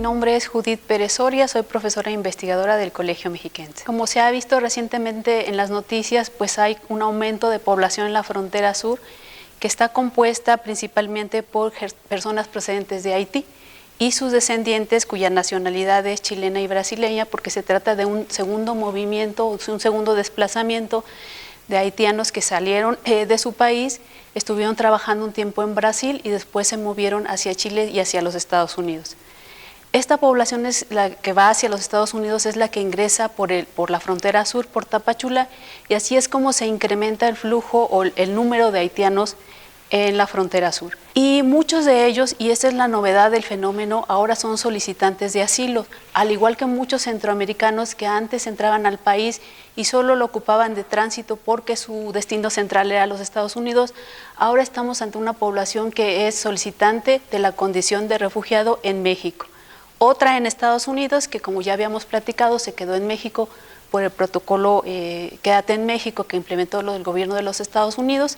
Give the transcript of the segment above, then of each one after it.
nombre es Judith Pérez Soria, soy profesora e investigadora del Colegio Mexiquense. Como se ha visto recientemente en las noticias, pues hay un aumento de población en la frontera sur que está compuesta principalmente por personas procedentes de Haití y sus descendientes cuya nacionalidad es chilena y brasileña, porque se trata de un segundo movimiento, un segundo desplazamiento de haitianos que salieron de su país, estuvieron trabajando un tiempo en Brasil y después se movieron hacia Chile y hacia los Estados Unidos. Esta población es la que va hacia los Estados Unidos, es la que ingresa por la frontera sur, por Tapachula, y así es como se incrementa el flujo o el número de haitianos en la frontera sur. Y muchos de ellos, y esta es la novedad del fenómeno, ahora son solicitantes de asilo, al igual que muchos centroamericanos que antes entraban al país y solo lo ocupaban de tránsito porque su destino central era los Estados Unidos. Ahora estamos ante una población que es solicitante de la condición de refugiado en México. Otra en Estados Unidos, que como ya habíamos platicado, se quedó en México por el protocolo Quédate en México que implementó el gobierno de los Estados Unidos.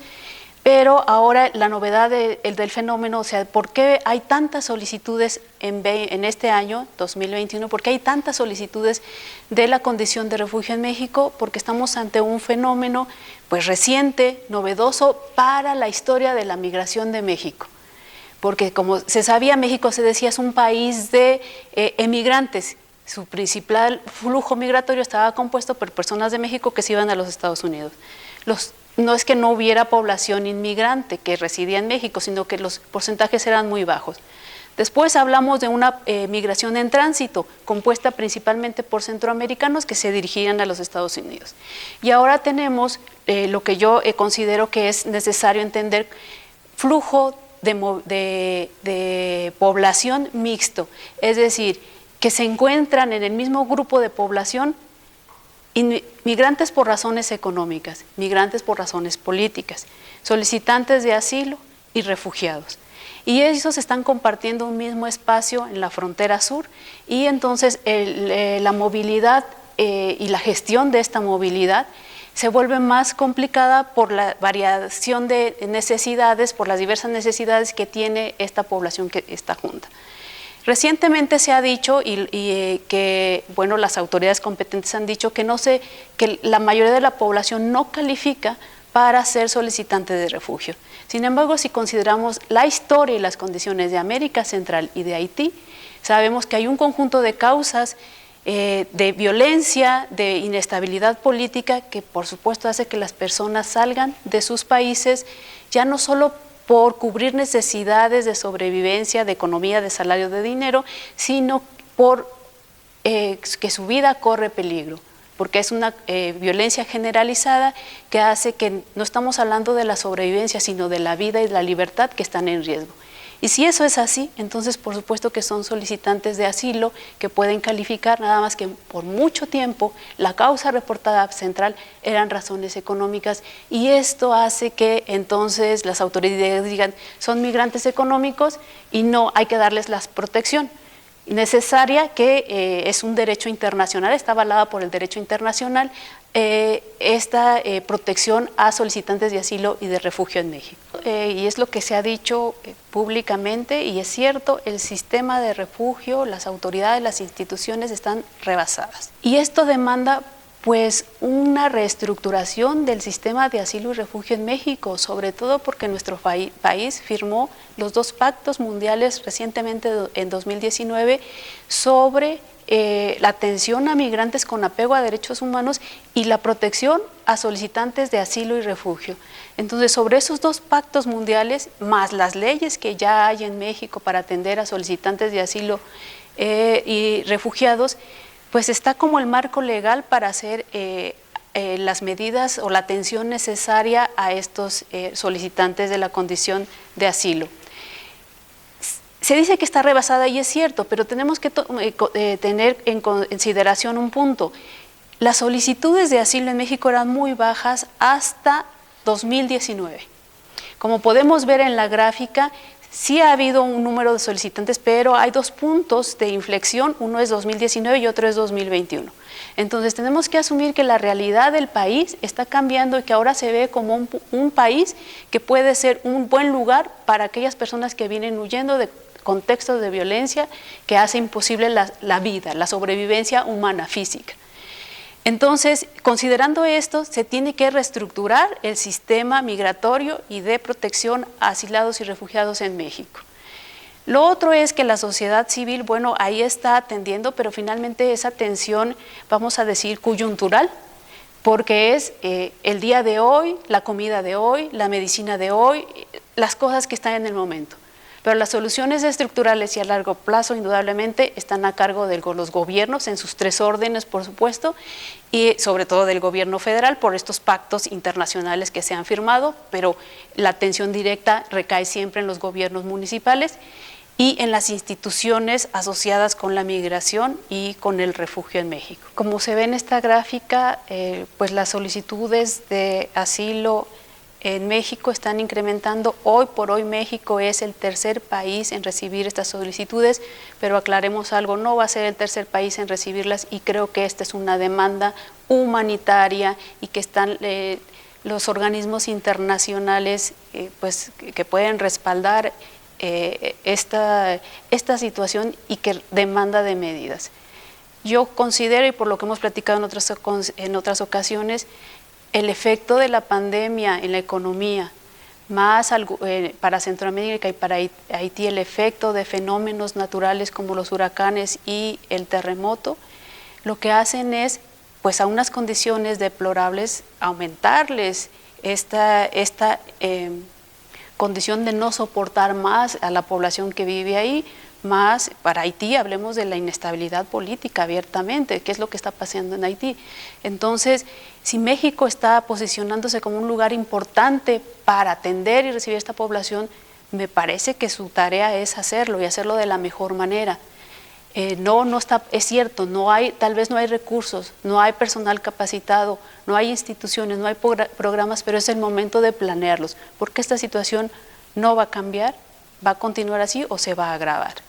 Pero ahora la novedad del fenómeno, o sea, ¿por qué hay tantas solicitudes en este año, 2021? ¿Por qué hay tantas solicitudes de la condición de refugio en México? Porque estamos ante un fenómeno pues reciente, novedoso para la historia de la migración de México. Porque como se sabía, México se decía es un país de emigrantes. Su principal flujo migratorio estaba compuesto por personas de México que se iban a los Estados Unidos. No es que no hubiera población inmigrante que residía en México, sino que los porcentajes eran muy bajos. Después hablamos de una migración en tránsito, compuesta principalmente por centroamericanos que se dirigían a los Estados Unidos. Y ahora tenemos lo que yo considero que es necesario entender, flujo de población mixto, es decir, que se encuentran en el mismo grupo de población migrantes por razones económicas, migrantes por razones políticas, solicitantes de asilo y refugiados. Y ellos están compartiendo un mismo espacio en la frontera sur y entonces la movilidad y la gestión de esta movilidad se vuelve más complicada por la variación de necesidades, por las diversas necesidades que tiene esta población que está junta. Recientemente se ha dicho que bueno, las autoridades competentes han dicho que que la mayoría de la población no califica para ser solicitante de refugio. Sin embargo, si consideramos la historia y las condiciones de América Central y de Haití, sabemos que hay un conjunto de causas de violencia, de inestabilidad política que por supuesto hace que las personas salgan de sus países, ya no solo por cubrir necesidades de sobrevivencia, de economía, de salario, de dinero, sino por que su vida corre peligro, porque es una violencia generalizada que hace que no estamos hablando de la sobrevivencia, sino de la vida y de la libertad que están en riesgo. Y si eso es así, entonces por supuesto que son solicitantes de asilo que pueden calificar, nada más que por mucho tiempo la causa reportada central eran razones económicas y esto hace que entonces las autoridades digan son migrantes económicos y no hay que darles la protección necesaria que es un derecho internacional, está avalada por el derecho internacional, esta protección a solicitantes de asilo y de refugio en México. Y es lo que se ha dicho públicamente y es cierto, el sistema de refugio, las autoridades, las instituciones están rebasadas. Y esto demanda pues una reestructuración del sistema de asilo y refugio en México, sobre todo porque nuestro país firmó los 2 pactos mundiales recientemente en 2019 sobre la atención a migrantes con apego a derechos humanos y la protección a solicitantes de asilo y refugio. Entonces, sobre esos 2 pactos mundiales, más las leyes que ya hay en México para atender a solicitantes de asilo y refugiados, pues está como el marco legal para hacer las medidas o la atención necesaria a estos solicitantes de la condición de asilo. Se dice que está rebasada y es cierto, pero tenemos que tener en consideración un punto. Las solicitudes de asilo en México eran muy bajas hasta 2019. Como podemos ver en la gráfica, sí ha habido un número de solicitantes, pero hay 2 puntos de inflexión, uno es 2019 y otro es 2021. Entonces tenemos que asumir que la realidad del país está cambiando y que ahora se ve como un país que puede ser un buen lugar para aquellas personas que vienen huyendo de contextos de violencia que hace imposible la vida, la sobrevivencia humana, física. Entonces, considerando esto, se tiene que reestructurar el sistema migratorio y de protección a asilados y refugiados en México. Lo otro es que la sociedad civil, bueno, ahí está atendiendo, pero finalmente esa atención, vamos a decir, coyuntural, porque es el día de hoy, la comida de hoy, la medicina de hoy, las cosas que están en el momento. Pero las soluciones estructurales y a largo plazo, indudablemente, están a cargo de los gobiernos en sus 3 órdenes, por supuesto, y sobre todo del gobierno federal por estos pactos internacionales que se han firmado, pero la atención directa recae siempre en los gobiernos municipales y en las instituciones asociadas con la migración y con el refugio en México. Como se ve en esta gráfica, pues las solicitudes de asilo en México están incrementando. Hoy por hoy México es el tercer país en recibir estas solicitudes, pero aclaremos algo, no va a ser el tercer país en recibirlas y creo que esta es una demanda humanitaria y que están los organismos internacionales pues, que pueden respaldar esta situación y que demanda de medidas. Yo considero, y por lo que hemos platicado en otras ocasiones, el efecto de la pandemia en la economía, más para Centroamérica y para Haití, el efecto de fenómenos naturales como los huracanes y el terremoto, lo que hacen es, pues a unas condiciones deplorables, aumentarles esta condición de no soportar más a la población que vive ahí, más para Haití, hablemos de la inestabilidad política abiertamente, qué es lo que está pasando en Haití. Entonces, si México está posicionándose como un lugar importante para atender y recibir a esta población, me parece que su tarea es hacerlo y hacerlo de la mejor manera. No está, es cierto, tal vez no hay recursos, no hay personal capacitado, no hay instituciones, no hay programas, pero es el momento de planearlos, porque esta situación no va a cambiar, va a continuar así o se va a agravar.